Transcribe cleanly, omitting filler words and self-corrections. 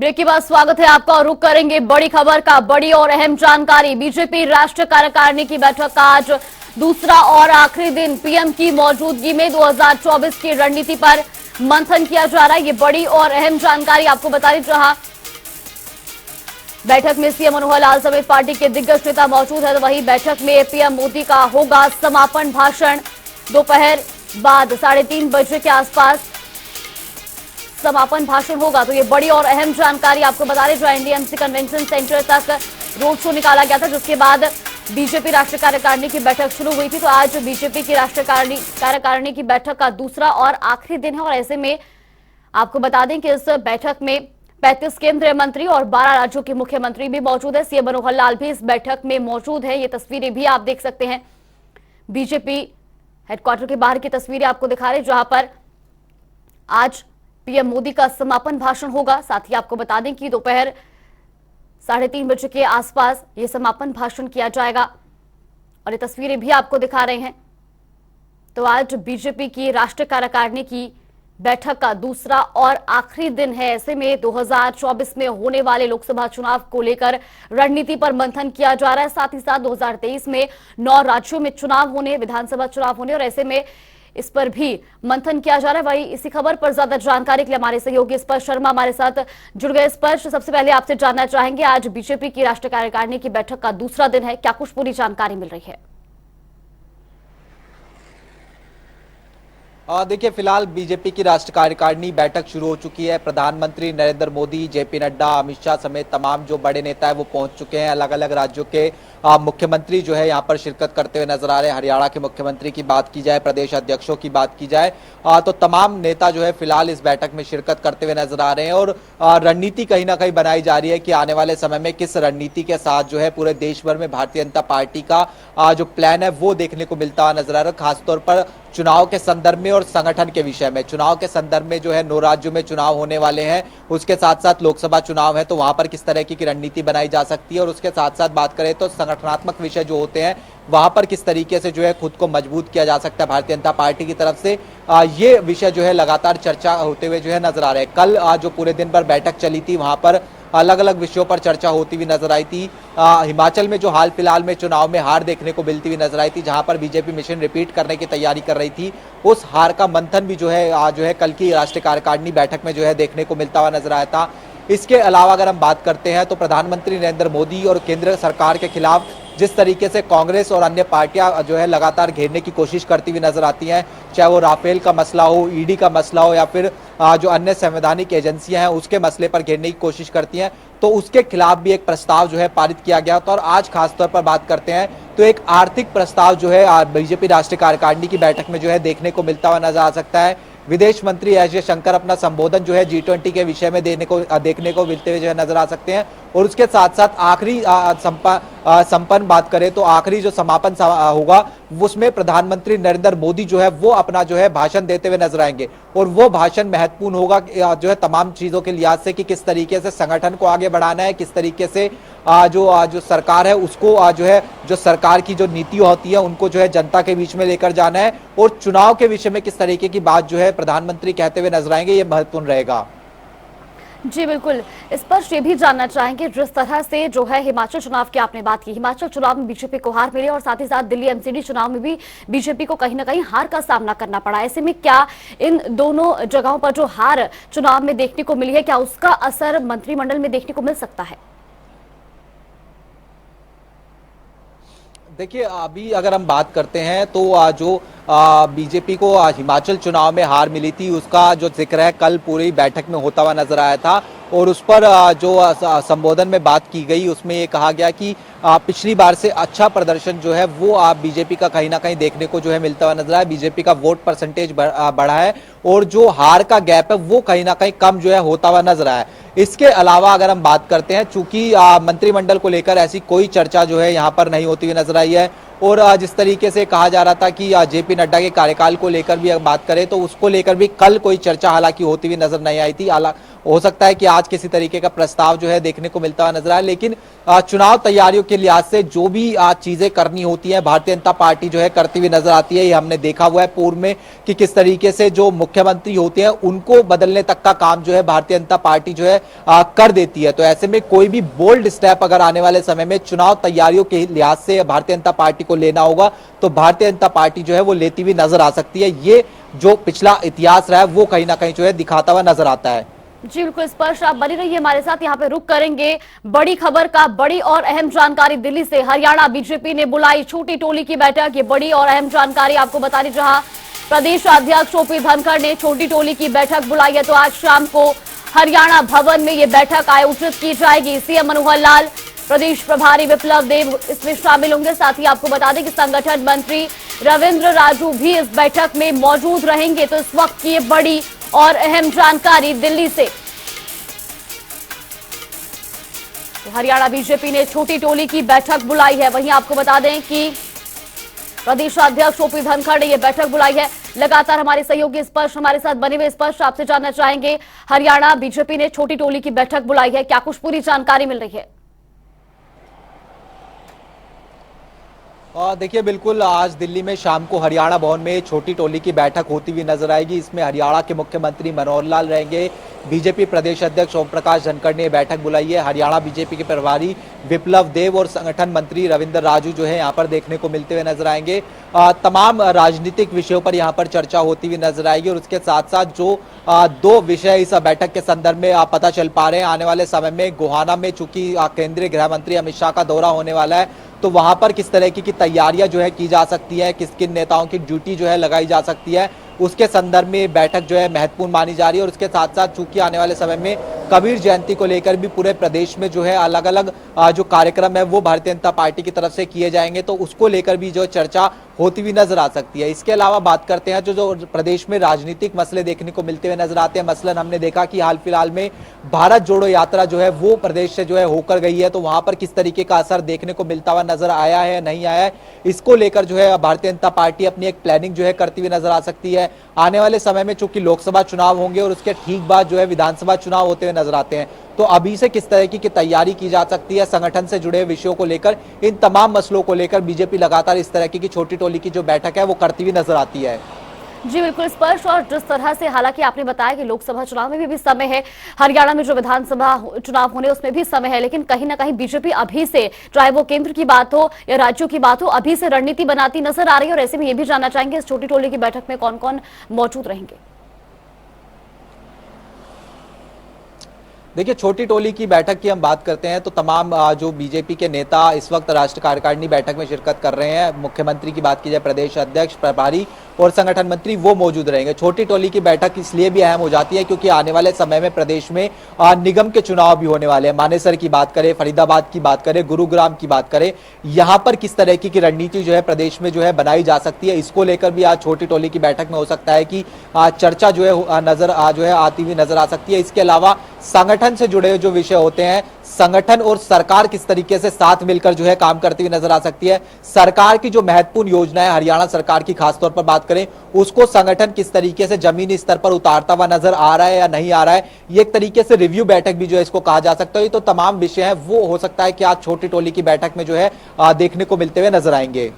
Break के बाद स्वागत है आपका और रुख करेंगे बड़ी खबर का। बड़ी और अहम जानकारी, बीजेपी राष्ट्रीय कार्यकारिणी की बैठक का आज दूसरा और आखिरी दिन। पीएम की मौजूदगी में 2024 की रणनीति पर मंथन किया जा रहा है। ये बड़ी और अहम जानकारी आपको बता दें। जहां बैठक में सीएम मनोहर लाल समेत पार्टी के दिग्गज नेता मौजूद है, तो वहीं बैठक में पीएम मोदी का होगा समापन भाषण। दोपहर बाद 3:30 बजे के आसपास समापन भाषण होगा। तो ये बड़ी और अहम जानकारी आपको बता दें। जो एनडीएमसी कन्वेंशन सेंटर तक रोड शो निकाला गया था, जिसके बाद बीजेपी राष्ट्रीय कार्यकारिणी की बैठक शुरू हुई थी। तो आज बीजेपी की राष्ट्रीय कार्यकारिणी की बैठक का दूसरा और आखिरी दिन है और ऐसे में आपको बता दें कि इस बैठक में 35 केंद्रीय मंत्री और 12 राज्यों के मुख्यमंत्री भी मौजूद है। सीएम मनोहर लाल भी इस बैठक में मौजूद है। ये तस्वीरें भी आप देख सकते हैं। बीजेपी हेडक्वार्टर के बाहर की तस्वीरें आपको दिखा रहे, जहां पर आज पीएम मोदी का समापन भाषण होगा। साथ ही आपको बता दें कि दोपहर 3:30 बजे के आसपास यह समापन भाषण किया जाएगा और ये तस्वीरें भी आपको दिखा रहे हैं। तो आज बीजेपी की राष्ट्रीय कार्यकारिणी की बैठक का दूसरा और आखिरी दिन है। ऐसे में 2024 में होने वाले लोकसभा चुनाव को लेकर रणनीति पर मंथन किया जा रहा है। साथ ही साथ 2023 में 9 राज्यों में चुनाव होने, विधानसभा चुनाव होने और ऐसे में इस पर भी मंथन किया जा रहा है। वही इसी खबर पर ज्यादा जानकारी के लिए हमारे सहयोगी स्पर्श शर्मा हमारे साथ जुड़ गए। स्पर्श, सबसे पहले आपसे जानना चाहेंगे, आज बीजेपी की राष्ट्रीय कार्यकारिणी की बैठक का दूसरा दिन है, क्या कुछ पूरी जानकारी मिल रही है? देखिए, फिलहाल बीजेपी की राष्ट्रीय कार्यकारिणी बैठक शुरू हो चुकी है। प्रधानमंत्री नरेंद्र मोदी, जेपी नड्डा, अमित शाह समेत तमाम जो बड़े नेता है वो पहुंच चुके हैं। अलग अलग राज्यों के मुख्यमंत्री जो है यहाँ पर शिरकत करते हुए नजर आ रहे हैं। हरियाणा के मुख्यमंत्री की बात की जाए, प्रदेश अध्यक्षों की बात की जाए, तो तमाम नेता जो है फिलहाल इस बैठक में शिरकत करते हुए नजर आ रहे हैं और रणनीति कहीं ना कहीं बनाई जा रही है कि आने वाले समय में किस रणनीति के साथ जो है पूरे देश भर में भारतीय जनता पार्टी का जो प्लान है वो देखने को मिलता हुआ नजर आ रहा है। खासतौर पर चुनाव के संदर्भ में और संगठन के विषय में। चुनाव के संदर्भ में जो है 9 राज्यों में चुनाव होने वाले हैं, उसके साथ साथ लोकसभा चुनाव है, तो वहां पर किस तरह की रणनीति बनाई जा सकती है और उसके साथ साथ बात करें तो संगठनात्मक विषय जो होते हैं वहां पर किस तरीके से जो है खुद को मजबूत किया जा सकता है भारतीय जनता पार्टी की तरफ से। ये विषय जो है लगातार चर्चा होते हुए जो है नजर आ रहे हैं। कल जो पूरे दिन भर बैठक चली थी वहां पर अलग अलग विषयों पर चर्चा होती हुई नजर आई थी। हिमाचल में जो हाल फिलहाल में चुनाव में हार देखने को मिलती हुई नजर आई थी, जहां पर बीजेपी मिशन रिपीट करने की तैयारी कर रही थी, उस हार का मंथन भी जो है कल की राष्ट्रीय कार्यकारिणी बैठक में जो है देखने को मिलता हुआ नजर आया था। इसके अलावा अगर हम बात करते हैं तो प्रधानमंत्री नरेंद्र मोदी और केंद्र सरकार के खिलाफ जिस तरीके से कांग्रेस और अन्य पार्टियां जो है लगातार घेरने की कोशिश करती हुई नजर आती हैं, चाहे वो राफेल का मसला हो, ईडी का मसला हो या फिर जो अन्य संवैधानिक एजेंसियां हैं उसके मसले पर घेरने की कोशिश करती हैं, तो उसके खिलाफ भी एक प्रस्ताव जो है पारित किया गया था। और आज खासतौर पर बात करते हैं तो एक आर्थिक प्रस्ताव जो है बीजेपी राष्ट्रीय कार्यकारिणी की बैठक में जो है देखने को मिलता हुआ नजर आ सकता है। विदेश मंत्री एस जयशंकर अपना संबोधन जो है G20 के विषय में देखने को मिलते हुए जो है नजर आ सकते हैं। और उसके साथ साथ आखिरी संपन्न बात करें तो आखिरी जो समापन होगा उसमें प्रधानमंत्री नरेंद्र मोदी जो है वो अपना जो है भाषण देते हुए नजर आएंगे और वो भाषण महत्वपूर्ण होगा जो है तमाम चीजों के लिहाज से कि किस तरीके से संगठन को आगे बढ़ाना है, किस तरीके से जो सरकार है उसको जो है जो सरकार की जो नीति होती है उनको जो है जनता के बीच में लेकर जाना है और चुनाव के विषय में किस तरीके की बात जो है प्रधानमंत्री कहते हुए नजर आएंगे, ये महत्वपूर्ण रहेगा। जी बिल्कुल। इस पर ये भी जानना चाहेंगे, जिस तरह से जो है हिमाचल चुनाव की आपने बात की, हिमाचल चुनाव में बीजेपी को हार मिली और साथ ही साथ दिल्ली एमसीडी चुनाव में भी बीजेपी को कहीं ना कहीं हार का सामना करना पड़ा। ऐसे में क्या इन दोनों जगहों पर जो हार चुनाव में देखने को मिली है, क्या उसका असर मंत्रिमंडल में देखने को मिल सकता है? देखिए, अभी अगर हम बात करते हैं तो जो बीजेपी को हिमाचल चुनाव में हार मिली थी उसका जो जिक्र है कल पूरी बैठक में होता हुआ नजर आया था और उस पर जो संबोधन में बात की गई उसमें ये कहा गया कि पिछली बार से अच्छा प्रदर्शन जो है वो बीजेपी का कहीं ना कहीं देखने को जो है मिलता हुआ नजर आया। बीजेपी का वोट परसेंटेज बढ़ा है और जो हार का गैप है वो कहीं ना कहीं कम जो है होता हुआ नजर आया। इसके अलावा अगर हम बात करते हैं, चूंकि मंत्रिमंडल को लेकर ऐसी कोई चर्चा जो है यहाँ पर नहीं होती हुई नजर आई है और जिस तरीके से कहा जा रहा था कि जेपी नड्डा के कार्यकाल को लेकर भी अगर बात करें तो उसको लेकर भी कल कोई चर्चा हालांकि होती हुई नजर नहीं आई थी। हो सकता है कि आज किसी तरीके का प्रस्ताव जो है देखने को मिलता हुआ नजर आए, लेकिन चुनाव तैयारियों के लिहाज से जो भी चीजें करनी होती है भारतीय जनता पार्टी जो है करती हुई नजर आती है। ये हमने देखा हुआ है पूर्व में कि किस तरीके से जो मुख्यमंत्री होते हैं उनको बदलने तक का काम जो है भारतीय जनता पार्टी जो है कर देती है। तो ऐसे में कोई भी बोल्ड स्टेप अगर आने वाले समय में चुनाव तैयारियों के लिहाज से भारतीय जनता पार्टी को लेना होगा तो भारतीय जनता पार्टी जो है वो लेती हुई नजर आ सकती है। ये जो पिछला इतिहास रहा है वो कहीं ना कहीं जो है दिखाता हुआ नजर आता है। जी बिल्कुल स्पर्श, आप बनी रहिए हमारे साथ, यहाँ पे रुक करेंगे बड़ी खबर का। बड़ी और अहम जानकारी दिल्ली से, हरियाणा बीजेपी ने बुलाई छोटी टोली की बैठक। ये बड़ी और अहम जानकारी आपको बता दी, जहां प्रदेश अध्यक्ष ओपी धनखड़ ने छोटी टोली की बैठक बुलाई है। तो आज शाम को हरियाणा भवन में ये बैठक आयोजित की जाएगी। सीएम मनोहर लाल, प्रदेश प्रभारी विप्लव देव इसमें शामिल होंगे। साथ ही आपको बता दें कि संगठन मंत्री रविंद्र राजू भी इस बैठक में मौजूद रहेंगे। तो इस वक्त की ये बड़ी और अहम जानकारी दिल्ली से। तो हरियाणा बीजेपी ने छोटी टोली की बैठक बुलाई है। वहीं आपको बता दें कि प्रदेश अध्यक्ष ओपी धनखड़ ने यह बैठक बुलाई है। लगातार हमारे सहयोगी स्पर्श हमारे साथ बने हुए, स्पर्श आपसे जानना चाहेंगे, हरियाणा बीजेपी ने छोटी टोली की बैठक बुलाई है, क्या कुछ पूरी जानकारी मिल रही है? देखिए बिल्कुल आज दिल्ली में शाम को हरियाणा भवन में छोटी टोली की बैठक होती हुई नजर आएगी। इसमें हरियाणा के मुख्यमंत्री मनोहर लाल रहेंगे, बीजेपी प्रदेश अध्यक्ष ओम प्रकाश धनखड़ ने बैठक बुलाई है। हरियाणा बीजेपी के प्रभारी विप्लव देव और संगठन मंत्री रविंद्र राजू जो है यहाँ पर देखने को मिलते हुए नजर आएंगे। तमाम राजनीतिक विषयों पर यहाँ पर चर्चा होती हुई नजर आएगी और उसके साथ साथ जो दो विषय इस बैठक के संदर्भ में पता चल पा रहे हैं आने वाले समय में, गोहाना में चूंकि केंद्रीय गृह मंत्री अमित शाह का दौरा होने वाला है तो वहां पर किस तरह की तैयारियां जो है की जा सकती है, किस किन नेताओं की ड्यूटी जो है लगाई जा सकती है, उसके संदर्भ में बैठक जो है महत्वपूर्ण मानी जा रही है। और उसके साथ साथ चूंकि आने वाले समय में कबीर जयंती को लेकर भी पूरे प्रदेश में जो है अलग अलग जो कार्यक्रम है वो भारतीय जनता पार्टी की तरफ से किए जाएंगे, तो उसको लेकर भी जो चर्चा होती हुई नजर आ सकती है। इसके अलावा बात करते हैं जो प्रदेश में राजनीतिक मसले देखने को मिलते हुए नजर आते हैं। मसलन हमने देखा कि हाल फिलहाल में भारत जोड़ो यात्रा जो है वो प्रदेश से जो है होकर गई है, तो वहां पर किस तरीके का असर देखने को मिलता हुआ नजर आया है नहीं आया है, इसको लेकर जो है भारतीय जनता पार्टी अपनी एक प्लानिंग जो है करती हुई नजर आ सकती है। आने वाले समय में चूंकि लोकसभा चुनाव होंगे और उसके ठीक बाद जो है विधानसभा चुनाव होते हुए नजर आते हैं, तो अभी से किस तरह की तैयारी की जा सकती है संगठन से जुड़े विषयों को लेकर, इन तमाम मसलों को लेकर बीजेपी लगातार इस तरह की छोटी टोली की जो बैठक है वो करती हुई नजर आती है। जी बिल्कुल स्पर्श, और जिस तरह से हालांकि आपने बताया कि लोकसभा चुनाव में भी समय है, हरियाणा में जो विधानसभा चुनाव होने उसमें भी समय है, लेकिन कहीं ना कहीं बीजेपी अभी से, चाहे वो केंद्र की बात हो या राज्यों की बात हो, अभी से रणनीति बनाती नजर आ रही है। और ऐसे में ये भी जानना चाहेंगे इस छोटी टोली की बैठक में कौन कौन मौजूद रहेंगे? देखिए छोटी टोली की बैठक की हम बात करते हैं तो तमाम जो बीजेपी के नेता इस वक्त राष्ट्रीय कार्यकारिणी बैठक में शिरकत कर रहे हैं। मुख्यमंत्री की बात की जाए, प्रदेश अध्यक्ष, प्रभारी और संगठन मंत्री वो मौजूद रहेंगे। छोटी टोली की बैठक इसलिए भी अहम हो जाती है क्योंकि आने वाले समय में प्रदेश में निगम के चुनाव भी होने वाले हैं। मानेसर की बात करें, फरीदाबाद की बात करें, गुरुग्राम की बात करें, यहाँ पर किस तरह की रणनीति जो है प्रदेश में जो है बनाई जा सकती है, इसको लेकर भी आज छोटी टोली की बैठक में हो सकता है कि चर्चा जो है जो है आती हुई नजर आ सकती है। इसके अलावा संगठन से जुड़े जो विषय होते हैं, संगठन और सरकार किस तरीके से साथ मिलकर जो है काम करती हुई नजर आ सकती है। सरकार की जो महत्वपूर्ण योजना है, हरियाणा सरकार की खासतौर पर बात करें, उसको संगठन किस तरीके से जमीनी स्तर पर उतारता हुआ नजर आ रहा है या नहीं आ रहा है, ये एक तरीके से रिव्यू बैठक भी जो है इसको कहा जा सकता है। तो तमाम विषय है वो हो सकता है कि आज छोटी टोली की बैठक में जो है देखने को मिलते हुए नजर आएंगे।